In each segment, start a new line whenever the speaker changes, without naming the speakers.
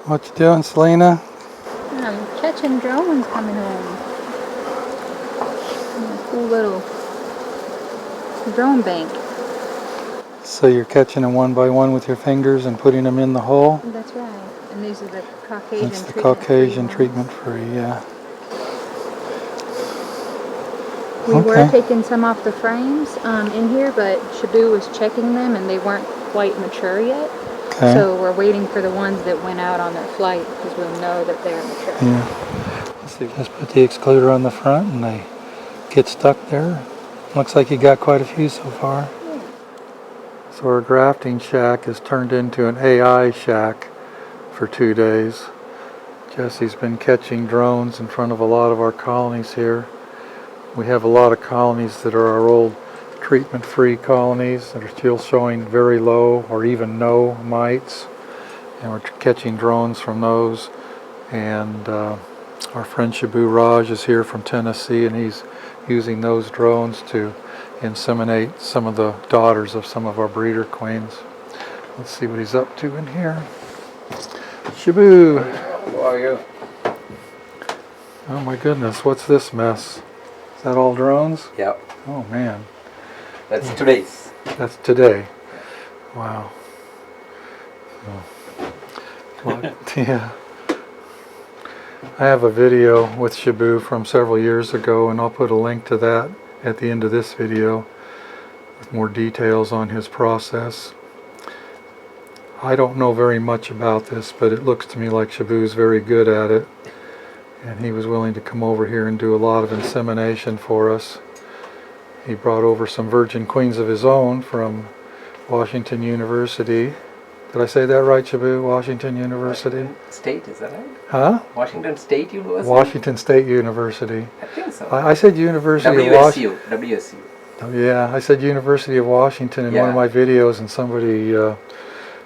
What you doing, Selena?
I'm catching drones coming home. Cool little drone bank.
So you're catching them one by one with your fingers and putting them in the hole?
That's right. And these are the Caucasian
That's the
treatment-free
Caucasian
ones.
treatment-free, yeah.
We were
Okay.
taking some off the frames in here, but Shabu was checking them and they weren't quite mature yet.
Okay.
So we're waiting for the ones that went out on their flight because we'll know that they're mature.
Yeah. Let's see. Just put the excluder on the front and they get stuck there. Looks like you got quite a few so far.
Yeah.
So our grafting shack has turned into an AI shack for 2 days. Jesse's been catching drones in front of a lot of our colonies here. We have a lot of colonies that are our old treatment-free colonies that are still showing very low or even no mites, and we're catching drones from those. And our friend Shabu Raj is here from Tennessee, and he's using those drones to inseminate some of the daughters of some of our breeder queens. Let's see what he's up to in here. Shabu!
How are you?
Oh my goodness, what's this mess? Is that all drones?
Yeah,
Oh man.
that's today's.
That's today. Wow. Well, yeah. I have a video with Shabu from several years ago, and I'll put a link to that at the end of this video with more details on his process. I don't know very much about this, but it looks to me like Shabu's very good at it. And he was willing to come over here and do a lot of insemination for us. He brought over some virgin queens of his own from Washington University. Did I say that right, Shabu? Washington University?
Washington State, is that right?
Huh?
Washington State University?
Washington State University.
I think so.
I said University of Washington.
WSU.
Yeah, I said University of Washington in one of my videos, and somebody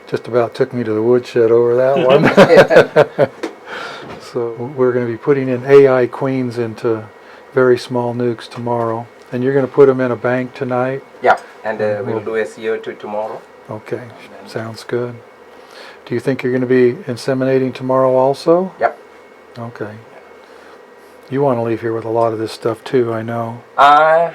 just about took me to the woodshed over that one. So we're going to be putting in AI queens into very small nukes tomorrow. And you're going to put them in a bank tonight?
Yeah, and we'll do SEO tomorrow.
Okay, sounds good. Do you think you're going to be inseminating tomorrow also?
Yep.
Okay. You want to leave here with a lot of this stuff too, I know.
I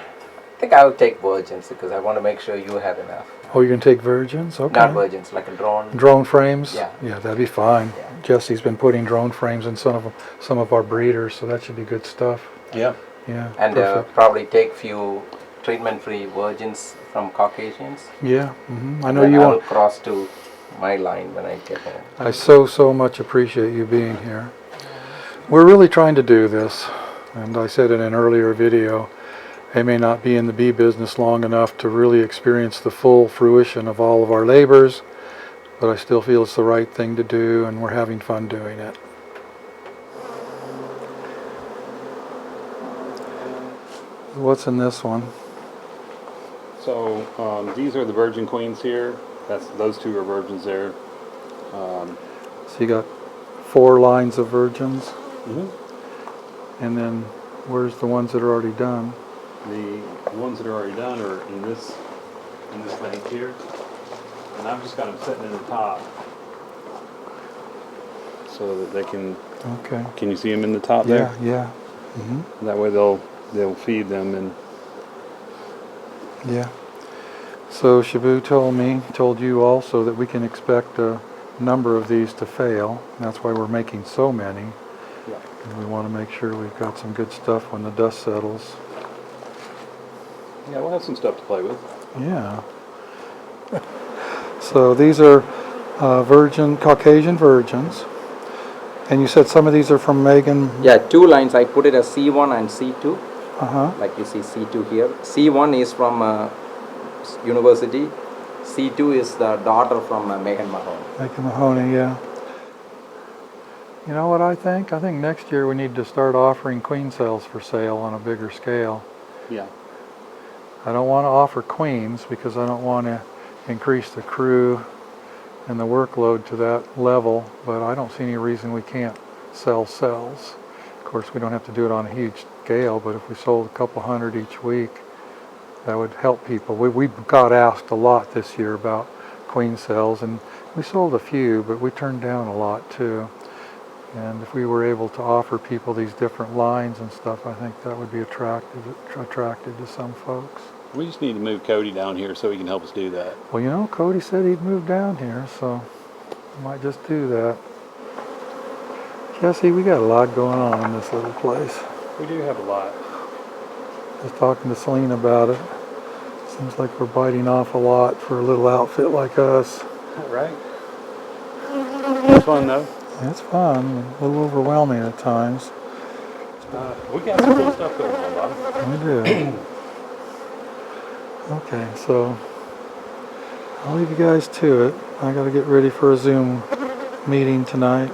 think I'll take virgins because I want to make sure you have enough.
Oh, you're going to take virgins? Okay.
Not virgins, like a drone.
Drone frames?
Yeah.
Yeah, that'd be fine.
Yeah.
Jesse's been putting drone frames in some of our breeders, so that should be good stuff.
Yeah.
Yeah.
And
perfect.
probably take few treatment-free virgins from Caucasians.
Yeah. I know
Then
you
I'll
want.
cross to my line when I get home.
I so much appreciate you being here. We're really trying to do this, and I said in an earlier video, I may not be in the bee business long enough to really experience the full fruition of all of our labors, but I still feel it's the right thing to do, and we're having fun doing it. What's in this one?
So these are the virgin queens here. Those two are virgins there.
So you got 4 lines of virgins, and then where's the ones that are already done?
The ones that are already done are in this bank here, and I've just got them sitting in the top so that they can.
Okay.
Can you see them in the top there?
Yeah.
That way they'll feed them and.
Yeah. So Shabu told you also that we can expect a number of these to fail. That's why we're making so many.
Yeah.
And we want to make sure we've got some good stuff when the dust settles.
Yeah, we'll have some stuff to play with.
Yeah. So these are Caucasian virgins. And you said some of these are from Megan?
Yeah, 2 lines. I put it as C1 and C2.
Like
you see C2 here. C1 is from university. C2 is the daughter from Megan Mahoney.
Megan Mahoney, yeah. You know what I think? I think next year we need to start offering queen cells for sale on a bigger scale.
Yeah.
I don't want to offer queens because I don't want to increase the crew and the workload to that level, but I don't see any reason we can't sell cells. Of course, we don't have to do it on a huge scale, but if we sold a couple hundred each week, that would help people. We got asked a lot this year about queen cells, and We sold a few, but we turned down a lot too. And if we were able to offer people these different lines and stuff, I think that would be attractive to some folks.
We just need to move Cody down here so he can help us do that.
Well, you know, Cody said he'd move down here, so I might just do that. Jesse, we got a lot going on in this little place.
We do have a lot.
Just talking to Celine about it. Seems like we're biting off a lot for a little outfit like us.
Right? It's fun though.
It's fun, a little overwhelming at times.
We got some cool stuff going on, Bob.
We do. Okay, so I'll leave you guys to it. I got to get ready for a Zoom meeting tonight.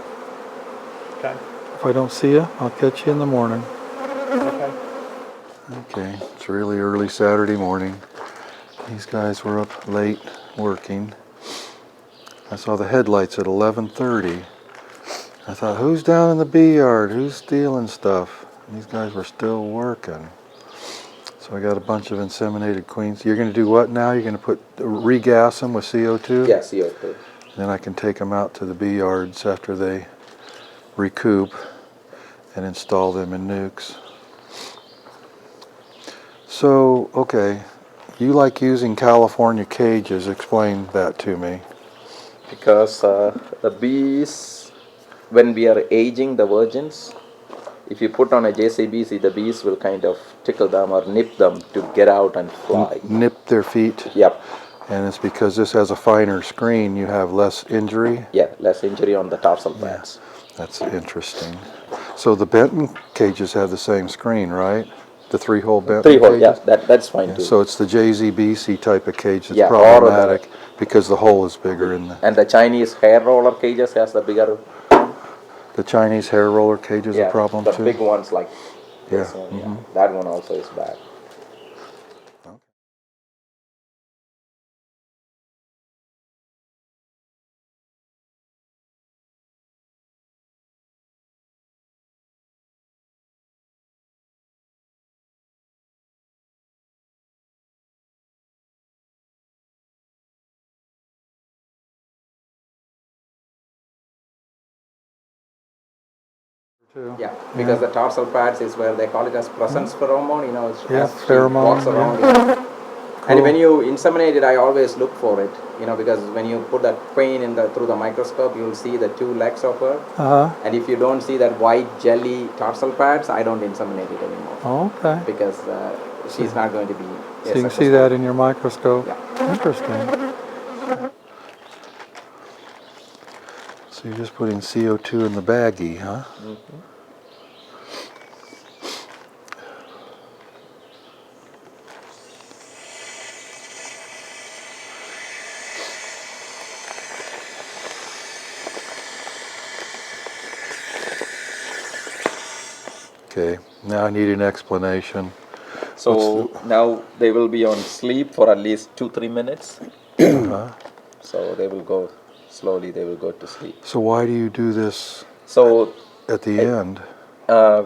Okay.
If I don't see you, I'll catch you in the morning.
Okay.
Okay, it's really early Saturday morning. These guys were up late working. I saw the headlights at 11:30. I thought, who's down in the bee yard? Who's stealing stuff? And these guys were still working. So I got a bunch of inseminated queens. You're going to do what now? You're going to regas them with CO2?
Yeah, CO2.
Then I can take them out to the bee yards after they recoup and install them in nukes. So, okay, you like using California cages. Explain that to me.
Because the bees, when we are aging the virgins, if you put on a JCBC, the bees will kind of tickle them or nip them to get out and fly.
Nip their feet?
Yep.
And it's because this has a finer screen, you have less injury?
Yeah, less injury on the tarsal pads.
That's interesting. So the Benton cages have the same screen, right? The 3-hole Benton
3-hole, yeah,
cages?
that's fine too.
So it's the JZBC type of cage that's
Yeah, or the-
problematic because the hole is bigger in the...
And the Chinese hair roller cages has the bigger.
The Chinese hair roller cage is a problem
the
too?
big ones like this
Yeah,
one, yeah. That one also is bad.
Too.
Yeah, because the tarsal pads is where they call it as presence pheromone, you know,
Yeah,
as she
pheromone,
walks around.
yeah.
And when you inseminate it, I always look for it, you know, because when you put that queen through the microscope, you'll see the 2 legs of her.
Uh-huh.
And if you don't see that white jelly tarsal pads, I don't inseminate it anymore.
Oh, okay.
Because she's not going to be.
So you can see that in your microscope?
Yeah.
Interesting. So you're just putting CO2 in the baggie, huh?
Mm-hmm.
Okay, now I need an explanation.
So now they will be on sleep for at least 2-3 minutes.
Uh-huh.
So they will go slowly, they will go to sleep.
So why do you do this
So
at the end?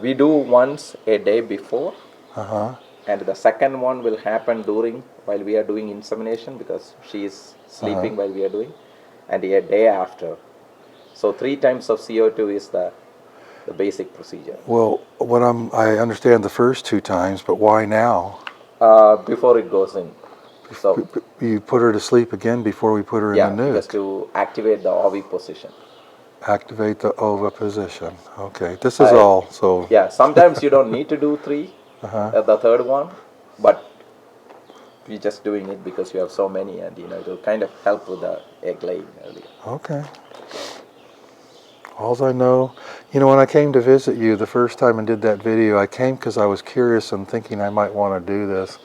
we do once a day before,
Uh-huh.
and the second one will happen while we are doing insemination, because she is sleeping while we are doing, and a day after. So 3 times of CO2 is the basic procedure.
Well, I understand the first 2 times, but why now?
Before it goes in. So
You put her to sleep again before we put her
yeah,
in the
just
nuke.
to activate the OV position.
Activate the OVA position. Okay, this is all, so...
Yeah, sometimes you don't need to do 3, the third one, but we're just doing it because you have so many, and you know it will kind of help with the egg laying earlier.
Okay. Alls I know, you know, when I came to visit you the first time and did that video, I came because I was curious and thinking I might want to do this.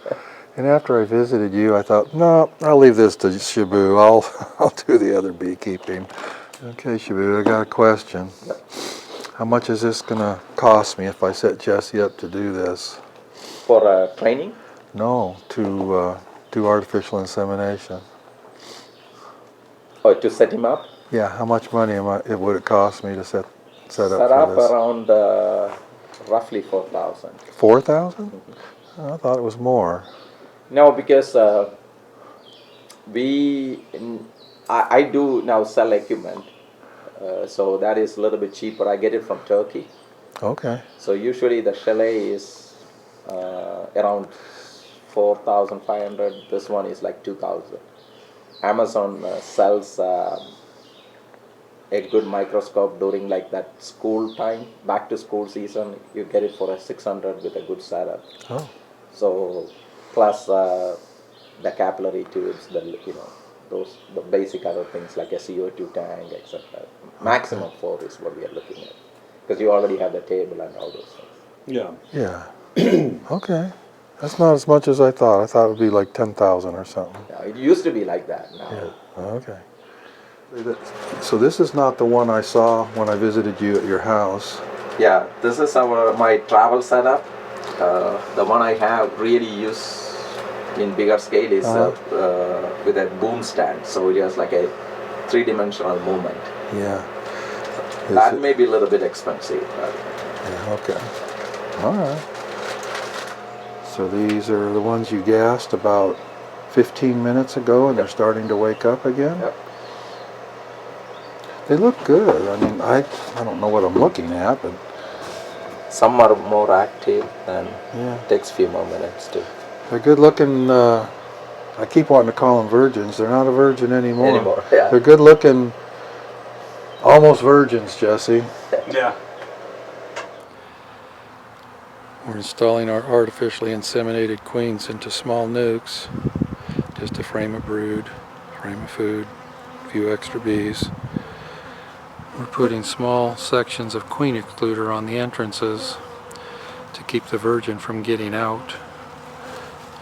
And after I visited you, I thought, no, I'll leave this to Shibu. I'll do the other beekeeping. Okay, Shibu, I got a question.
Yep.
How much is this going to cost me if I set Jesse up to do this?
For training?
No, to do artificial insemination.
Or to set him up?
Yeah, how much money would it cost me to set up
Set
for
up
this?
around roughly 4,000.
4,000? Oh, I thought it was more.
No, because I do now sell equipment, so that is a little bit cheaper. I get it from Turkey.
Okay.
So usually the chalet is around 4,500. This one is like 2,000. Amazon sells a good microscope during like that school time, back to school season. You get it for a 600 with a good setup.
Oh.
So plus the capillary tubes, the basic other things like a CO2 tank, etc. Maximum 4 is what we are looking at, because you already have the table and all those things.
Yeah.
Yeah. Okay. That's not as much as I thought. I thought it would be like 10,000 or something.
Now, it used to be like that. Now,
Yeah. Okay. So this is not the one I saw when I visited you at your house.
yeah, this is my travel setup. The one I have really used in bigger scale is with a boom stand, so it has like a 3-dimensional movement.
Yeah.
That may be a little bit expensive.
Yeah, okay. All right. So these are the ones you gassed about 15 minutes ago, and they're starting to wake up again?
Yep.
They look good. I mean, I don't know what I'm looking at, but
Some are more active and
yeah,
takes few more minutes too.
they're good looking. I keep wanting to call them virgins. They're not a virgin anymore.
Yeah.
They're good looking, almost virgins, Jesse.
Yeah.
We're installing our artificially inseminated queens into small nukes, just to frame a brood, frame of food, a few extra bees. We're putting small sections of queen excluder on the entrances to keep the virgin from getting out.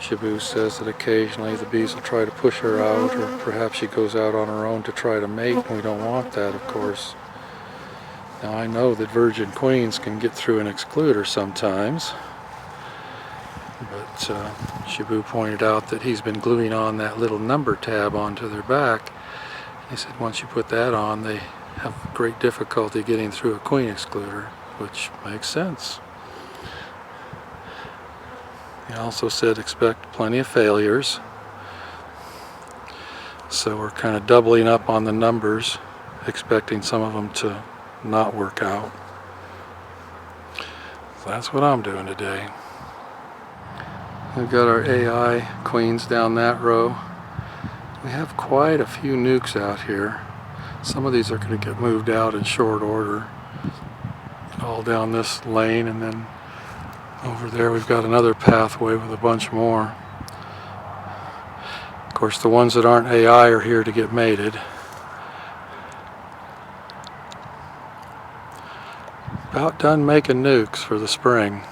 Shabu says that occasionally the bees will try to push her out, or perhaps she goes out on her own to try to mate. We don't want that, of course. Now I know that virgin queens can get through an excluder sometimes, but Shabu pointed out that he's been gluing on that little number tab onto their back. He said once you put that on, they have great difficulty getting through a queen excluder, which makes sense. He also said expect plenty of failures. So we're kind of doubling up on the numbers, expecting some of them to not work out. So that's what I'm doing today. We've got our AI queens down that row. We have quite a few nukes out here. Some of these are going to get moved out in short order. All down this lane, and then over there we've got another pathway with a bunch more. Of course, the ones that aren't AI are here to get mated. About done making nukes for the spring.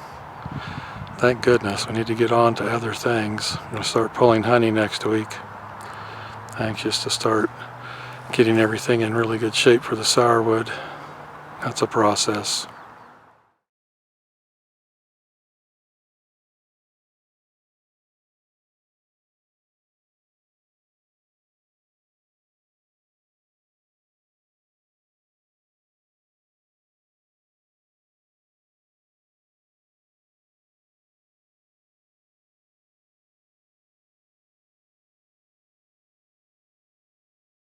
Thank goodness. We need to get on to other things. I'm going to start pulling honey next week. Anxious to start getting everything in really good shape for the sourwood. That's a process.